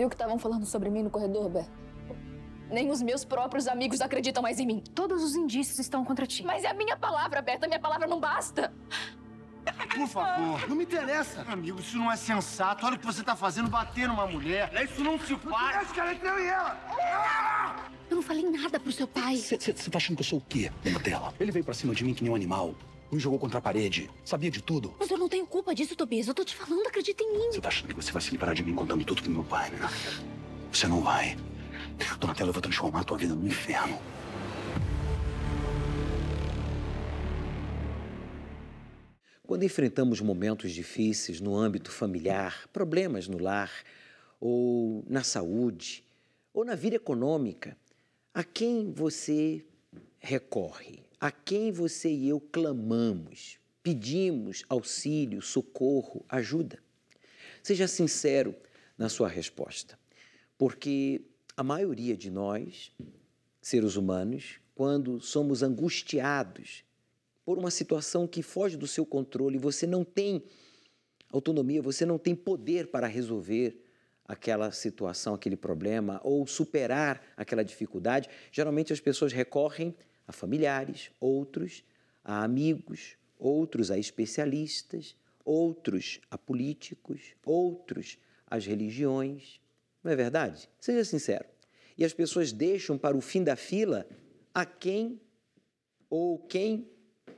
ouviu o que estavam falando sobre mim no corredor, Bé? Nem os meus próprios amigos acreditam mais em mim. Todos os indícios estão contra ti. Mas é a minha palavra, Berta. A minha palavra não basta. Por favor, não me interessa. Amigo, isso não é sensato. Olha o que você tá fazendo, bater numa mulher. Isso não se faz. Acho que ela entrou em ela. Eu não falei nada pro seu pai. Você tá achando que eu sou o quê, dona dela? Ele veio pra cima de mim que nem um animal. Me jogou contra a parede. Sabia de tudo. Mas eu não tenho culpa disso, Tobias. Eu tô te falando, acredita em mim. Você tá achando que você vai se livrar de mim contando tudo pro meu pai, né? Você não vai. Donatella, eu vou transformar a tua vida no inferno. Quando enfrentamos momentos difíceis no âmbito familiar, problemas no lar, ou na saúde, ou na vida econômica, a quem você recorre? A quem você e eu clamamos, pedimos auxílio, socorro, ajuda? Seja sincero na sua resposta, porque a maioria de nós, seres humanos, quando somos angustiados por uma situação que foge do seu controle, você não tem autonomia, você não tem poder para resolver aquela situação, aquele problema, ou superar aquela dificuldade, geralmente as pessoas recorrem a familiares, outros a amigos, outros a especialistas, outros a políticos, outros às religiões. Não é verdade? Seja sincero. E as pessoas deixam para o fim da fila a quem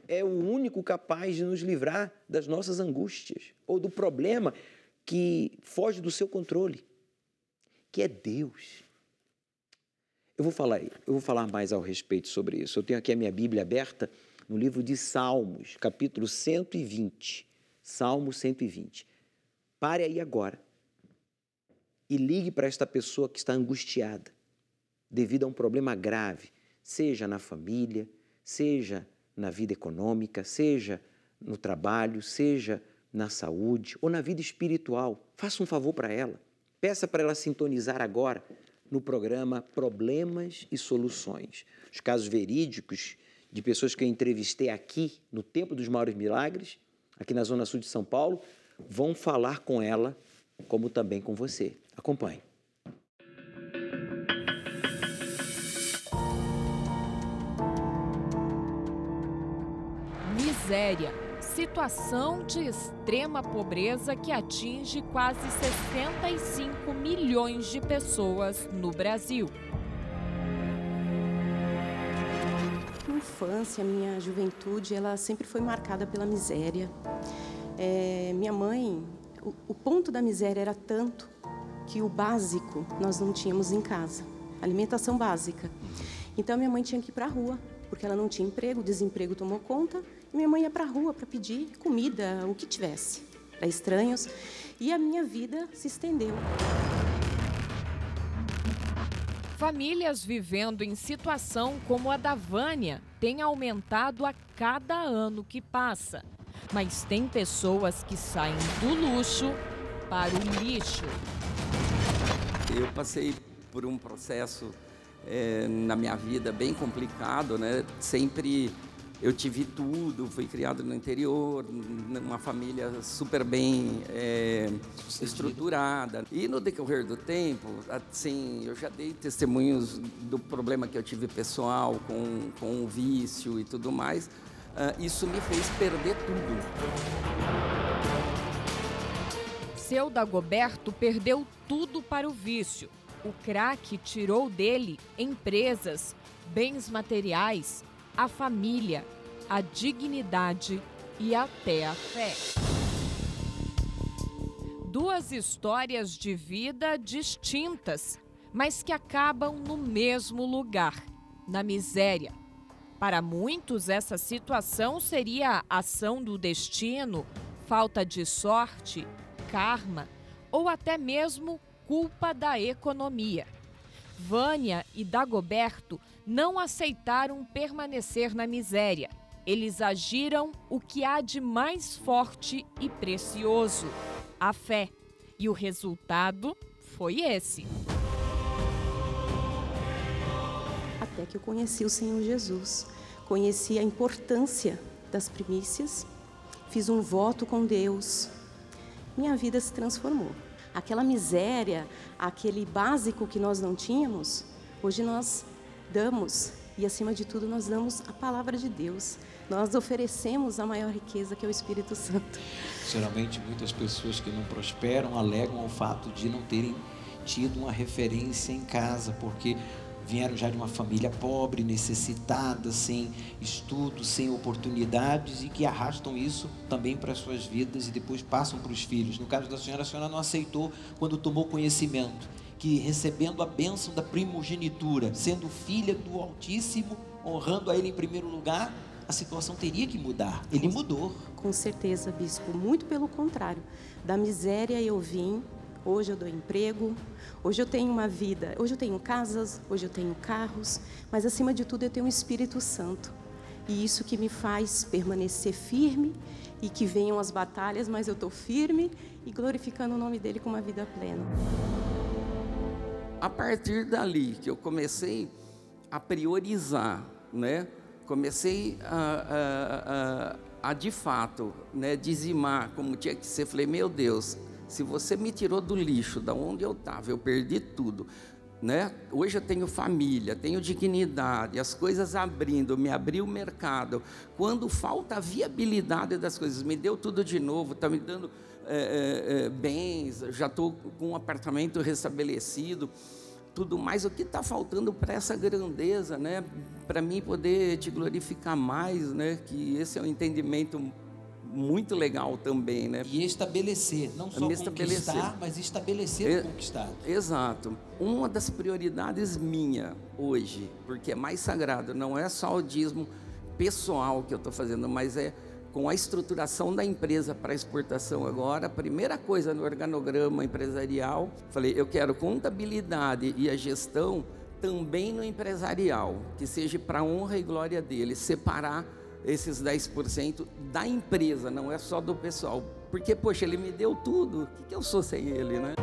é o único capaz de nos livrar das nossas angústias ou do problema que foge do seu controle, que é Deus. Eu vou falar mais ao respeito sobre isso. Eu tenho aqui a minha Bíblia aberta no livro de Salmos, capítulo 120. Salmo 120. Pare aí agora e ligue para esta pessoa que está angustiada devido a um problema grave, seja na família, seja na vida econômica, seja no trabalho, seja na saúde ou na vida espiritual. Faça um favor para ela. Peça para ela sintonizar agora no programa Problemas e Soluções. Os casos verídicos de pessoas que eu entrevistei aqui no Templo dos Maiores Milagres, aqui na Zona Sul de São Paulo, vão falar com ela, como também com você. Acompanhe. Miséria, situação de extrema pobreza que atinge quase 65 milhões de pessoas no Brasil. Minha infância, minha juventude, ela sempre foi marcada pela miséria. Minha mãe, o ponto da miséria era tanto que o básico nós não tínhamos em casa, alimentação básica. Então minha mãe tinha que ir para a rua, porque ela não tinha emprego, o desemprego tomou conta, e minha mãe ia para a rua para pedir comida, o que tivesse, para estranhos, e a minha vida se estendeu. Famílias vivendo em situação como a da Vânia têm aumentado a cada ano que passa. Mas tem pessoas que saem do luxo para o lixo. Eu passei por um processo na minha vida bem complicado, né? Sempre eu tive tudo, fui criado no interior, numa família super bem estruturada. E no decorrer do tempo, assim, eu já dei testemunhos do problema que eu tive pessoal com o vício e tudo mais. Isso me fez perder tudo. Seu Dagoberto perdeu tudo para o vício. O crack tirou dele empresas, bens materiais, a família, a dignidade e até a fé. Duas histórias de vida distintas, mas que acabam no mesmo lugar, na miséria. Para muitos, essa situação seria ação do destino, falta de sorte, karma ou até mesmo culpa da economia. Vânia e Dagoberto não aceitaram permanecer na miséria. Eles agiram o que há de mais forte e precioso, a fé. E o resultado foi esse. Até que eu conheci o Senhor Jesus, conheci a importância das primícias, fiz um voto com Deus, minha vida se transformou. Aquela miséria, aquele básico que nós não tínhamos, hoje nós damos. E, acima de tudo, nós damos a palavra de Deus. Nós oferecemos a maior riqueza, que é o Espírito Santo. Geralmente, muitas pessoas que não prosperam alegam o fato de não terem tido uma referência em casa, porque vieram já de uma família pobre, necessitada, sem estudo, sem oportunidades, e que arrastam isso também para as suas vidas e depois passam para os filhos. No caso da senhora, a senhora não aceitou quando tomou conhecimento que, recebendo a bênção da primogenitura, sendo filha do Altíssimo, honrando a Ele em primeiro lugar, a situação teria que mudar. Ele mudou. Com certeza, bispo. Muito pelo contrário. Da miséria eu vim. Hoje eu dou emprego. Hoje eu tenho uma vida. Hoje eu tenho casas. Hoje eu tenho carros. Mas, acima de tudo, eu tenho o Espírito Santo. E isso que me faz permanecer firme. E que venham as batalhas, mas eu estou firme e glorificando o nome dEle com uma vida plena. A partir dali que eu comecei a priorizar, né? Comecei a de fato, né, dizimar como tinha que ser. Falei, meu Deus, se você me tirou do lixo, da onde eu estava, eu perdi tudo, né? Hoje eu tenho família, tenho dignidade, as coisas abrindo, me abriu o mercado. Quando falta a viabilidade das coisas, me deu tudo de novo, está me dando bens, já estou com um apartamento restabelecido, tudo mais. O que está faltando para essa grandeza, né? Para mim poder te glorificar mais, né? Que esse é um entendimento muito legal também, né? E estabelecer, não só conquistar, mas estabelecer o conquistado. Exato. Uma das prioridades minha hoje, porque é mais sagrado, não é só o dízimo pessoal que eu estou fazendo, mas é com a estruturação da empresa para exportação agora. A primeira coisa no organograma empresarial, falei, eu quero contabilidade e a gestão também no empresarial, que seja para a honra e glória dele, separar esses 10% da empresa, não é só do pessoal. Porque, poxa, ele me deu tudo, o que eu sou sem ele, né?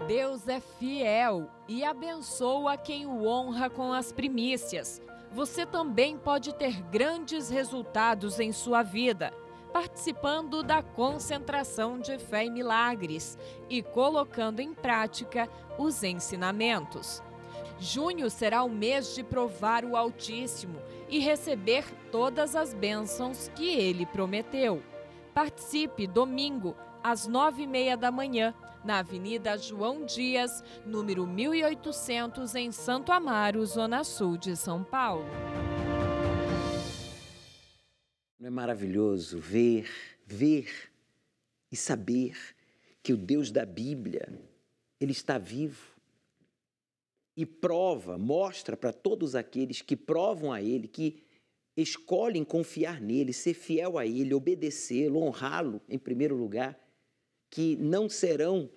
Deus é fiel e abençoa quem o honra com as primícias. Você também pode ter grandes resultados em sua vida, participando da concentração de fé e milagres e colocando em prática os ensinamentos. Junho será o mês de provar o Altíssimo e receber todas as bênçãos que Ele prometeu. Participe domingo, às 9h30 da manhã, na Avenida João Dias, número 1800, em Santo Amaro, Zona Sul de São Paulo. Não é maravilhoso ver e saber que o Deus da Bíblia, Ele está vivo e mostra para todos aqueles que provam a Ele, que escolhem confiar nele, ser fiel a Ele, obedecê-lo, honrá-lo em primeiro lugar, que não serão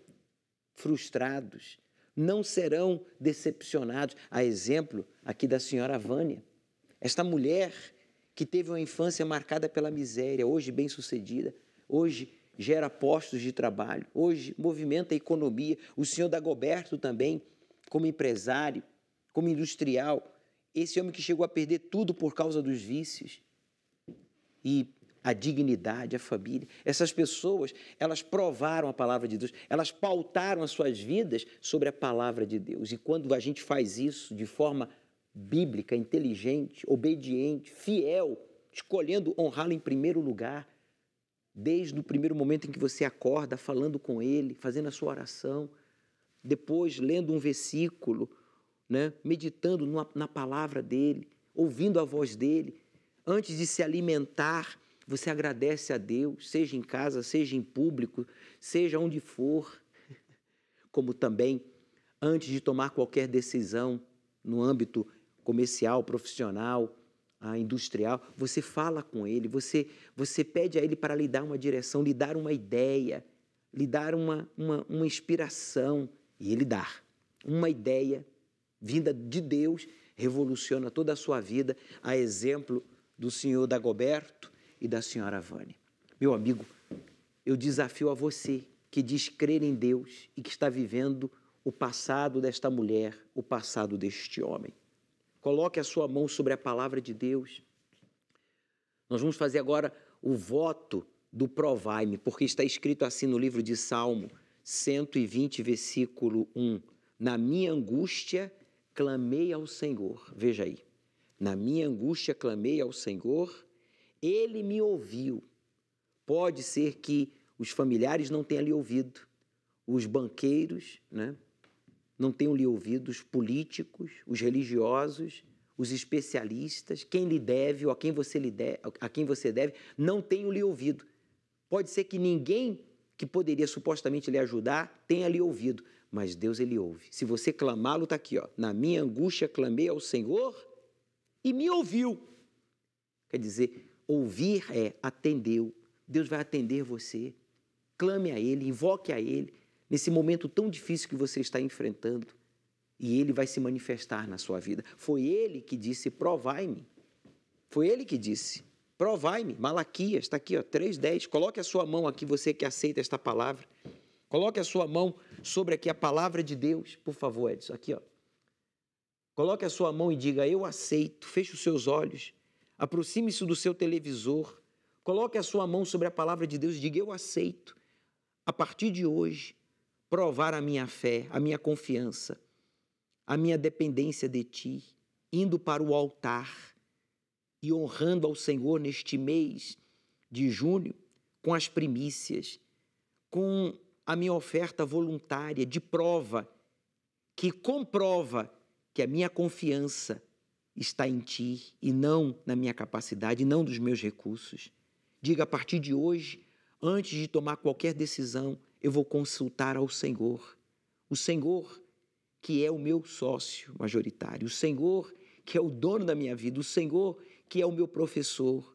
frustrados, não serão decepcionados. A exemplo aqui da senhora Vânia, esta mulher que teve uma infância marcada pela miséria, hoje bem-sucedida, hoje gera postos de trabalho, hoje movimenta a economia. O senhor Dagoberto também, como empresário, como industrial, esse homem que chegou a perder tudo por causa dos vícios. E a dignidade, a família. Essas pessoas, elas provaram a palavra de Deus, elas pautaram as suas vidas sobre a palavra de Deus. E quando a gente faz isso de forma bíblica, inteligente, obediente, fiel, escolhendo honrá-lo em primeiro lugar, desde o primeiro momento em que você acorda, falando com Ele, fazendo a sua oração, depois lendo um versículo, né, meditando na palavra dEle, ouvindo a voz dEle, antes de se alimentar, você agradece a Deus, seja em casa, seja em público, seja onde for, como também antes de tomar qualquer decisão no âmbito comercial, profissional, industrial, você fala com Ele, você pede a Ele para lhe dar uma direção, lhe dar uma ideia, lhe dar uma inspiração, e Ele dá. Uma ideia vinda de Deus revoluciona toda a sua vida, a exemplo do senhor Dagoberto e da senhora Vânia. Meu amigo, eu desafio a você que diz crer em Deus e que está vivendo o passado desta mulher, o passado deste homem. Coloque a sua mão sobre a palavra de Deus. Nós vamos fazer agora o voto do provai-me, porque está escrito assim no livro de Salmo 120, versículo 1. Na minha angústia clamei ao Senhor. Veja aí. Na minha angústia clamei ao Senhor, Ele me ouviu. Pode ser que os familiares não tenham lhe ouvido, os banqueiros, né, não tenham lhe ouvido, os políticos, os religiosos, os especialistas, quem lhe deve ou a quem você deve, não tenham lhe ouvido. Pode ser que ninguém que poderia supostamente lhe ajudar tenha lhe ouvido, mas Deus, Ele ouve. Se você clamá-lo, está aqui, ó. Na minha angústia clamei ao Senhor e me ouviu. Quer dizer, ouvir é atendeu. Deus vai atender você. Clame a Ele, invoque a Ele, nesse momento tão difícil que você está enfrentando, e Ele vai se manifestar na sua vida. Foi Ele que disse, provai-me. Foi Ele que disse, provai-me. Malaquias, está aqui, ó, 3:10. Coloque a sua mão aqui, você que aceita esta palavra. Coloque a sua mão sobre aqui a palavra de Deus, por favor, Edson, aqui, ó. Coloque a sua mão e diga, eu aceito. Feche os seus olhos, aproxime-se do seu televisor, coloque a sua mão sobre a palavra de Deus e diga, eu aceito. A partir de hoje, provar a minha fé, a minha confiança, a minha dependência de Ti, indo para o altar e honrando ao Senhor neste mês de junho, com as primícias, com a minha oferta voluntária de prova, que comprova que a minha confiança está em Ti e não na minha capacidade, não dos meus recursos. Diga, a partir de hoje, antes de tomar qualquer decisão, eu vou consultar ao Senhor. O Senhor que é o meu sócio majoritário, o Senhor que é o dono da minha vida, o Senhor que é o meu professor,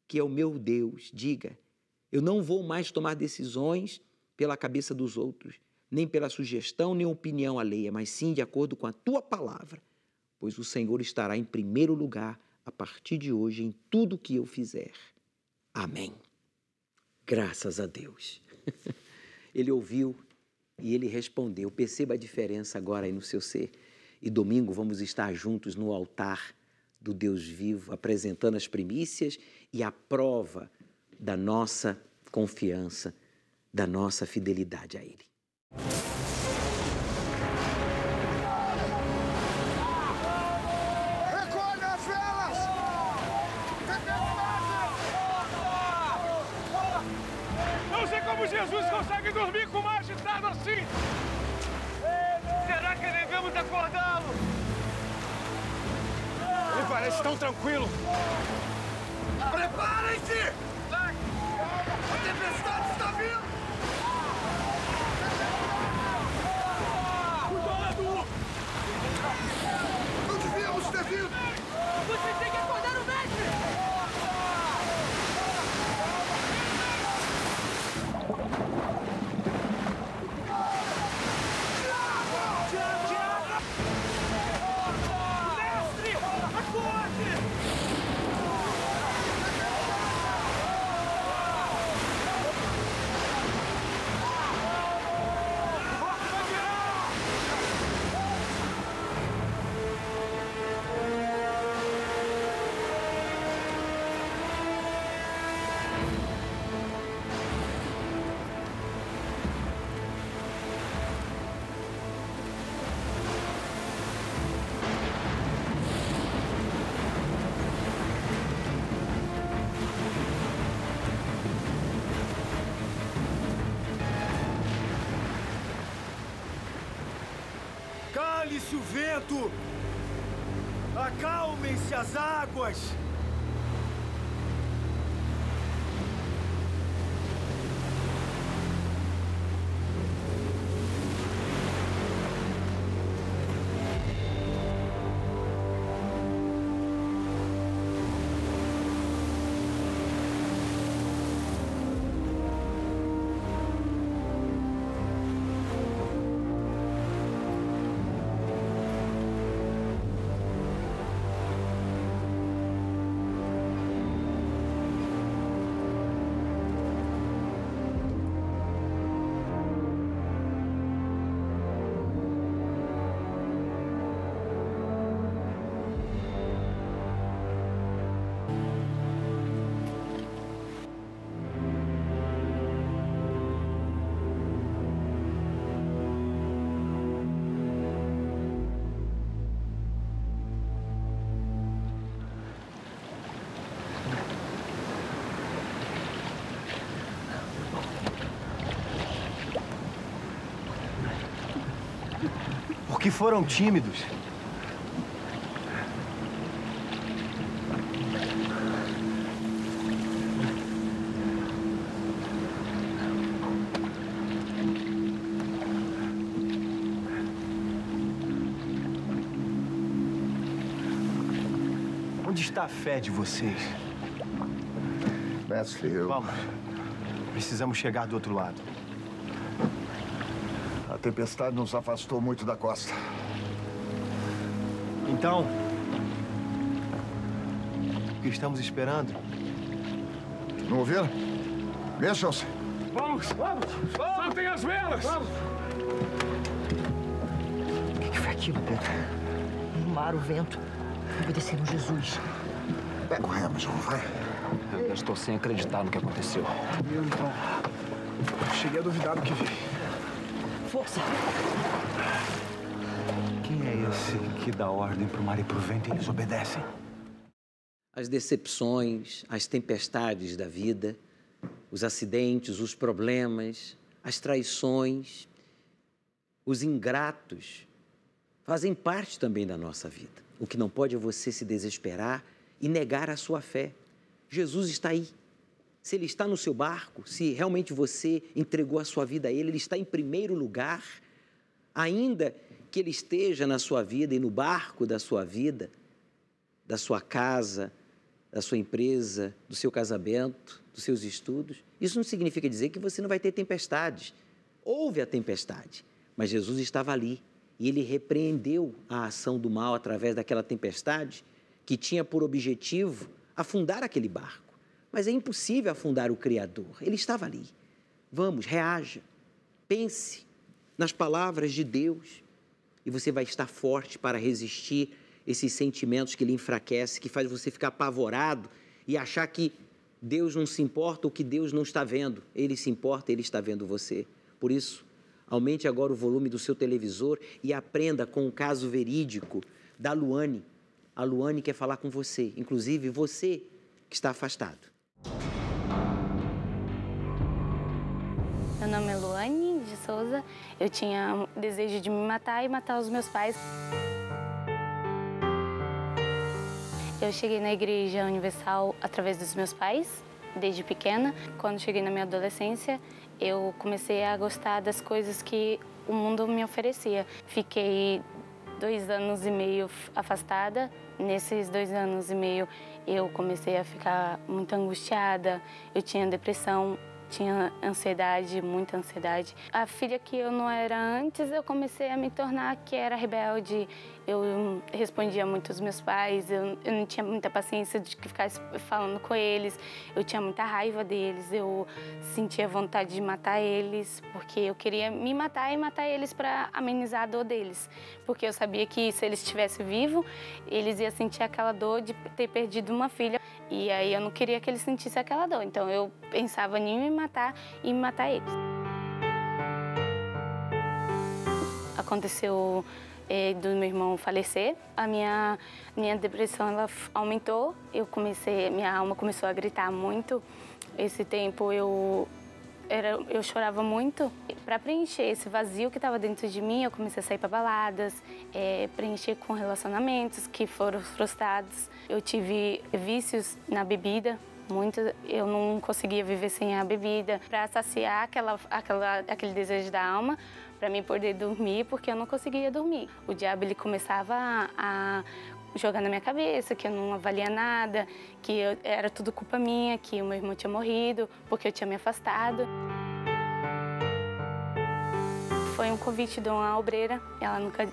que é o meu Deus. Diga, eu não vou mais tomar decisões pela cabeça dos outros, nem pela sugestão, nem opinião alheia, mas sim de acordo com a Tua palavra, pois o Senhor estará em primeiro lugar a partir de hoje em tudo que eu fizer. Amém. Graças a Deus. Ele ouviu e Ele respondeu. Perceba a diferença agora aí no seu ser. E domingo vamos estar juntos no altar do Deus vivo, apresentando as primícias e a prova da nossa confiança, da nossa fidelidade a Ele. Recolhe as velas! Não sei como Jesus consegue dormir com uma agitado assim! Será que devemos acordá-lo? Ele parece tão tranquilo. Preparem-se! A tempestade está vindo! Cuidado! Não devíamos ter vindo! Você tem que acordar o mestre! Mestre! Acorde! Cale-se o vento! Acalmem-se as águas! Porque foram tímidos. Onde está a fé de vocês? Mestre, eu... Vamos. Precisamos chegar do outro lado. A tempestade nos afastou muito da costa. Então, o que estamos esperando? Não ouviram? Mexam-se. Vamos! Vamos! Soltem as velas! Vamos! O que foi aquilo, Pedro? O mar, o vento, obedeceram Jesus. Pega o remo, João, vai. Eu ainda estou sem acreditar no que aconteceu. Eu, então, cheguei a duvidar do que vi. Força! Quem é esse que dá ordem pro mar e pro vento e eles obedecem? As decepções, as tempestades da vida, os acidentes, os problemas, as traições, os ingratos, fazem parte também da nossa vida. O que não pode é você se desesperar e negar a sua fé. Jesus está aí. Se Ele está no seu barco, se realmente você entregou a sua vida a Ele, Ele está em primeiro lugar, ainda que Ele esteja na sua vida e no barco da sua vida, da sua casa, da sua empresa, do seu casamento, dos seus estudos. Isso não significa dizer que você não vai ter tempestades. Houve a tempestade, mas Jesus estava ali e Ele repreendeu a ação do mal através daquela tempestade que tinha por objetivo afundar aquele barco. Mas é impossível afundar o Criador. Ele estava ali. Vamos, reaja. Pense nas palavras de Deus e você vai estar forte para resistir esses sentimentos que lhe enfraquecem, que faz você ficar apavorado e achar que Deus não se importa ou que Deus não está vendo. Ele se importa, Ele está vendo você. Por isso, aumente agora o volume do seu televisor e aprenda com um caso verídico da Luane. A Luane quer falar com você, inclusive você que está afastado. Meu nome é Luane de Souza. Eu tinha desejo de me matar e matar os meus pais. Eu cheguei na Igreja Universal através dos meus pais, desde pequena. Quando cheguei na minha adolescência, eu comecei a gostar das coisas que o mundo me oferecia. Fiquei 2 anos e meio afastada. Nesses 2 anos e meio, eu comecei a ficar muito angustiada. Eu tinha depressão, tinha ansiedade, muita ansiedade. A filha que eu não era antes, eu comecei a me tornar que era rebelde. Eu respondia muito aos meus pais, eu não tinha muita paciência de ficar falando com eles. Eu tinha muita raiva deles, eu sentia vontade de matar eles, porque eu queria me matar e matar eles para amenizar a dor deles. Porque eu sabia que se eles estivessem vivos, eles iam sentir aquela dor de ter perdido uma filha. E aí eu não queria que eles sentissem aquela dor, então eu pensava em me matar e matar eles. Aconteceu do meu irmão falecer, a minha depressão ela aumentou, minha alma começou a gritar muito. Esse tempo eu chorava muito. Para preencher esse vazio que estava dentro de mim, eu comecei a sair para baladas, preencher com relacionamentos que foram frustrados. Eu tive vícios na bebida, muito. Eu não conseguia viver sem a bebida. Para saciar aquele desejo da alma, para mim poder dormir, porque eu não conseguia dormir. O diabo ele começava a jogar na minha cabeça que eu não valia nada, que era tudo culpa minha, que o meu irmão tinha morrido, porque eu tinha me afastado. Foi um convite de uma obreira,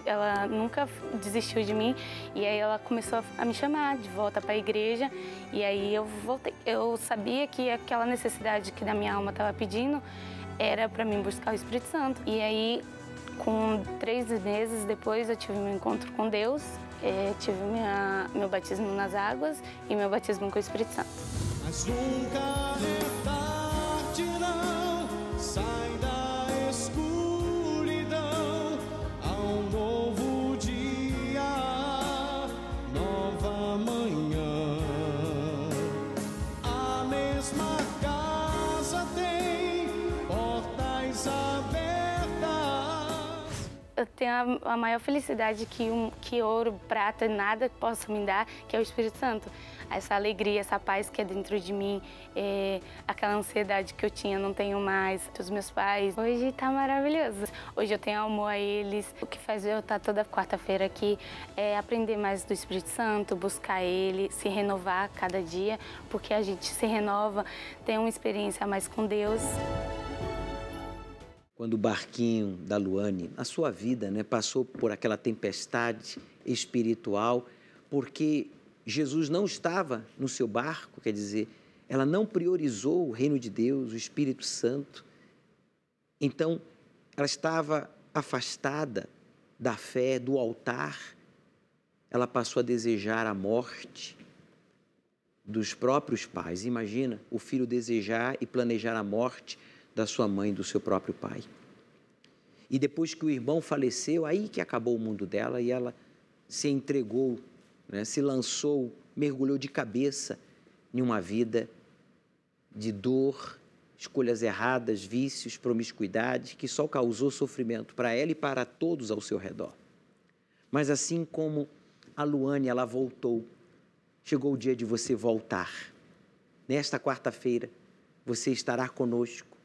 ela nunca desistiu de mim, e aí ela começou a me chamar de volta para a igreja, e aí eu voltei. Eu sabia que aquela necessidade que da minha alma estava pedindo era para mim buscar o Espírito Santo. E aí, com 3 meses depois, eu tive meu encontro com Deus, tive meu batismo nas águas e meu batismo com o Espírito Santo. Mas nunca é tarde, não, sai da escuridão, há um novo dia, nova manhã. A mesma casa tem portas abertas. Eu tenho tenho a maior felicidade que ouro, prata, nada possa me dar, que é o Espírito Santo. Essa alegria, essa paz que é dentro de mim, aquela ansiedade que eu tinha, não tenho mais. Os meus pais, hoje tá maravilhoso. Hoje eu tenho amor a eles. O que faz eu estar toda quarta-feira aqui é aprender mais do Espírito Santo, buscar ele, se renovar cada dia, porque a gente se renova, tem uma experiência a mais com Deus. Quando o barquinho da Luane, a sua vida, passou por aquela tempestade espiritual, porque Jesus não estava no seu barco, quer dizer, ela não priorizou o reino de Deus, o Espírito Santo. Então, ela estava afastada da fé, do altar. Ela passou a desejar a morte dos próprios pais. Imagina o filho desejar e planejar a morte da sua mãe e do seu próprio pai. E depois que o irmão faleceu, aí que acabou o mundo dela e ela se entregou, se lançou, mergulhou de cabeça em uma vida de dor, escolhas erradas, vícios, promiscuidade, que só causou sofrimento para ela e para todos ao seu redor. Mas assim como a Luane, ela voltou, chegou o dia de você voltar. Nesta quarta-feira, você estará conosco.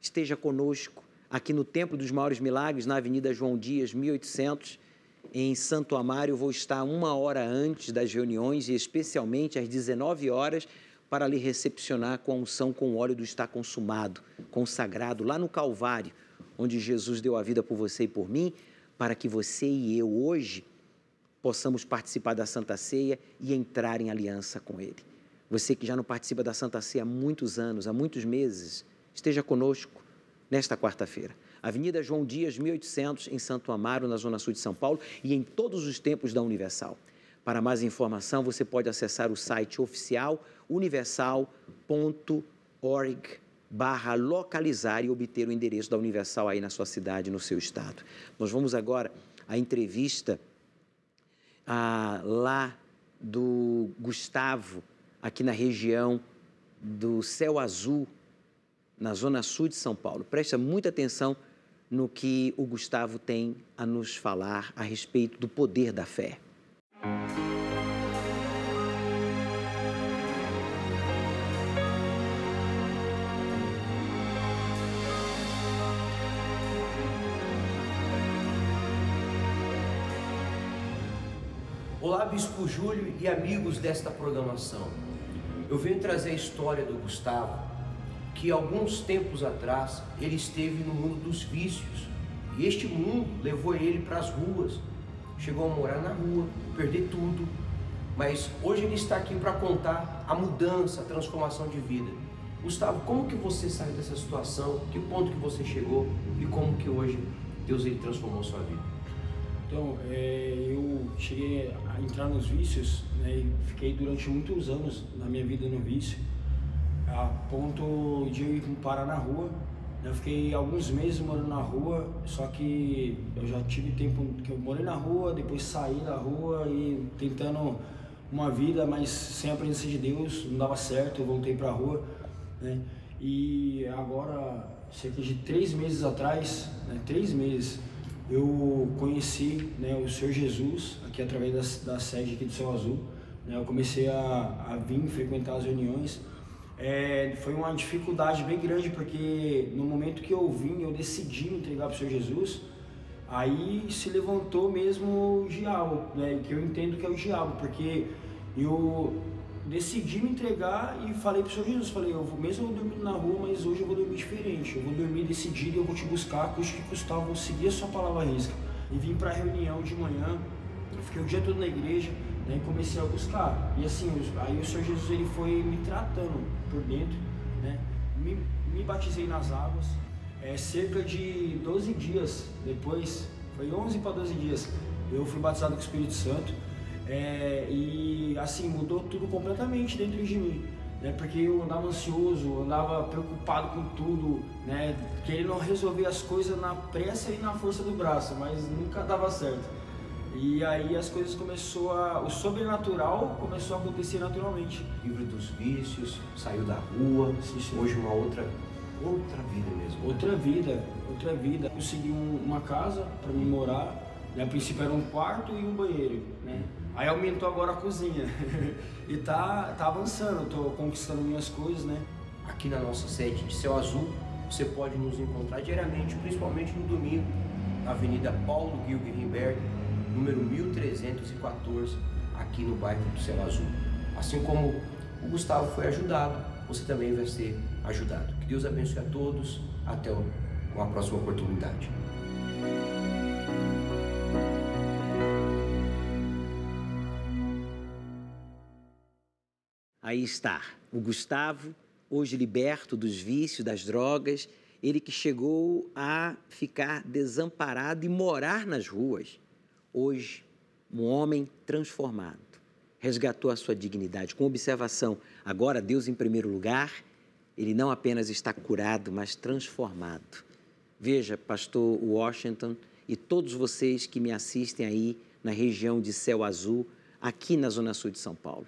Esteja conosco aqui no Templo dos Maiores Milagres, na Avenida João Dias, 1800, em Santo Amaro. Eu vou estar 1 hora antes das reuniões e especialmente às 19 horas para lhe recepcionar com a unção com o óleo do está consumado, consagrado lá no Calvário, onde Jesus deu a vida por você e por mim, para que você e eu hoje possamos participar da Santa Ceia e entrar em aliança com Ele. Você que já não participa da Santa Ceia há muitos anos, há muitos meses, esteja conosco nesta quarta-feira. Avenida João Dias, 1800, em Santo Amaro, na Zona Sul de São Paulo e em todos os templos da Universal. Para mais informação, você pode acessar o site oficial universal.org/localizar e obter o endereço da Universal aí na sua cidade, no seu estado. Nós vamos agora à entrevista lá do Gustavo, aqui na região do Céu Azul, na Zona Sul de São Paulo. Presta muita atenção no que o Gustavo tem a nos falar a respeito do poder da fé. Olá, Bispo Júlio e amigos desta programação. Eu venho trazer a história do Gustavo, que alguns tempos atrás ele esteve no mundo dos vícios e este mundo levou ele para as ruas, chegou a morar na rua, perder tudo, mas hoje ele está aqui para contar a mudança, a transformação de vida. Gustavo, como que você saiu dessa situação, que ponto que você chegou e como que hoje Deus ele transformou sua vida? Então, eu cheguei a entrar nos vícios, e fiquei durante muitos anos na minha vida no vício, a ponto de eu ir parar na rua. Eu fiquei alguns meses morando na rua, só que eu já tive tempo que eu morei na rua, depois saí da rua e tentando uma vida, mas sem a presença de Deus, não dava certo, eu voltei para a rua, E agora, cerca de 3 meses atrás, 3 meses, eu conheci o Senhor Jesus, aqui através da sede aqui do Céu Azul. Eu comecei a vir frequentar as reuniões. Foi uma dificuldade bem grande, porque no momento que eu vim, eu decidi me entregar para o Senhor Jesus, aí se levantou mesmo o diabo, que eu entendo que é o diabo, porque eu decidi me entregar e falei para o Senhor Jesus, falei, mesmo eu dormindo na rua, mas hoje eu vou dormir diferente, eu vou dormir decidido, eu vou te buscar, custe que custar, eu vou seguir a sua palavra à risca. E vim para a reunião de manhã, eu fiquei o dia todo na igreja, e comecei a buscar. E assim, aí o Senhor Jesus ele foi me tratando por dentro, me batizei nas águas, cerca de 12 dias depois, foi 11 para 12 dias, eu fui batizado com o Espírito Santo. E assim, mudou tudo completamente dentro de mim, porque eu andava ansioso, andava preocupado com tudo, querendo resolver as coisas na pressa e na força do braço, mas nunca dava certo. E aí as coisas o sobrenatural começou a acontecer naturalmente. Livre dos vícios, saiu da rua, hoje uma outra outra vida mesmo. Outra vida. Consegui uma casa para me morar, né? A princípio era um quarto e um banheiro, né? Aí aumentou agora a cozinha. E tá avançando, tô conquistando minhas coisas, né? Aqui na nossa sede de Céu Azul, você pode nos encontrar diariamente, principalmente no domingo, na Avenida Paulo Gilgenberg, número 1314, aqui no bairro do Céu Azul. Assim como o Gustavo foi ajudado, você também vai ser ajudado. Que Deus abençoe a todos. Até uma próxima oportunidade. Aí está, o Gustavo, hoje liberto dos vícios, das drogas, ele que chegou a ficar desamparado e morar nas ruas. Hoje, um homem transformado, resgatou a sua dignidade. Com observação, agora Deus em primeiro lugar, ele não apenas está curado, mas transformado. Veja, pastor Washington e todos vocês que me assistem aí na região de Céu Azul, aqui na Zona Sul de São Paulo.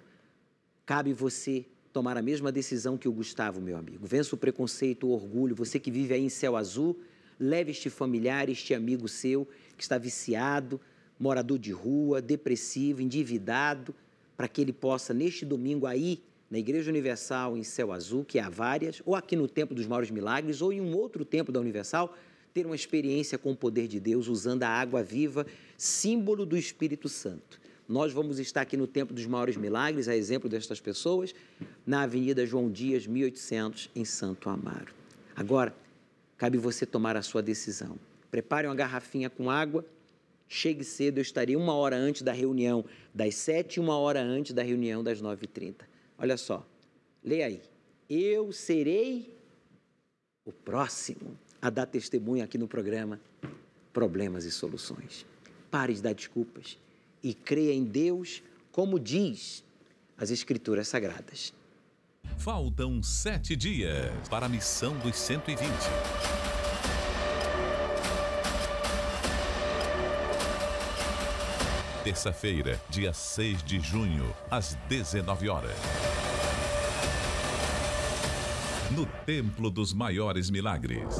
Cabe você tomar a mesma decisão que o Gustavo, meu amigo. Vença o preconceito, o orgulho. Você que vive aí em Céu Azul, leve este familiar, este amigo seu que está viciado, morador de rua, depressivo, endividado, para que ele possa, neste domingo aí, na Igreja Universal em Céu Azul, que há várias, ou aqui no Templo dos Maiores Milagres, ou em um outro templo da Universal, ter uma experiência com o poder de Deus, usando a água viva, símbolo do Espírito Santo. Nós vamos estar aqui no Templo dos Maiores Milagres, a exemplo destas pessoas, na Avenida João Dias, 1800, em Santo Amaro. Agora, cabe você tomar a sua decisão. Prepare uma garrafinha com água, chegue cedo, eu estarei 1 hora antes da reunião das 7 e 1 hora antes da reunião das 9h30. Olha só, leia aí. Eu serei o próximo a dar testemunho aqui no programa Problemas e Soluções. Pare de dar desculpas e creia em Deus, como diz as Escrituras Sagradas. Faltam 7 dias para a missão dos 120. Terça-feira, dia 6 de junho, às 19 horas. No Templo dos Maiores Milagres.